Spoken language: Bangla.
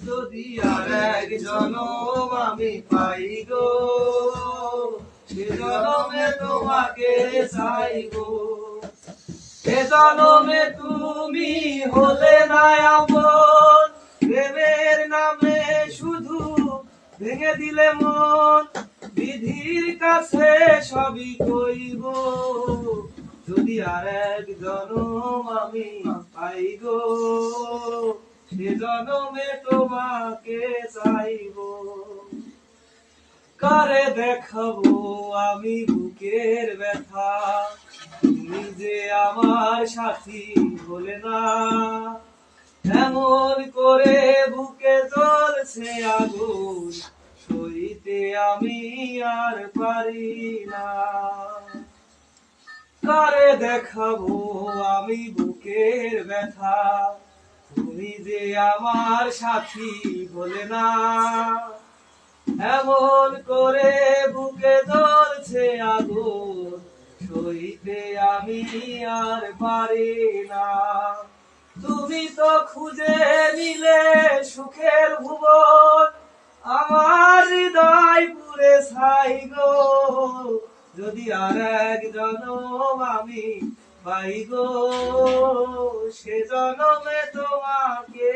যদি আর এক জনম আমি পাই গো, সে জনমে তোমাকে চাইবো। এ জনমে তুমি হলে না আপন, প্রেমের নামে শুধু ভেঙে দিলে মন। বিধির কাছে সবই কইব, যদি আর এক জনম আমি পাই গো, সে জনমে তোমাকে চাইবো। কারে দেখাবো আমি বুকের ব্যথা, তুমি যে আমার সাথী হলে না। এমন করে বুকে জ্বলছে আগুন, সইতে আমি আর পারি না। কারে দেখাবো আমি বুকের ব্যথা, তুমি যে আমার সাথী হলে না। এমন করে বুকে জ্বলছে আগুন, সইতে আমি আর পারি না। তুমি তো খুঁজে নিলে সুখের ভুবন, আমার হৃদয় পুরে ছাই গো, যদি আর এক জনম আমি পাই গো, সে জনমে তোমাকে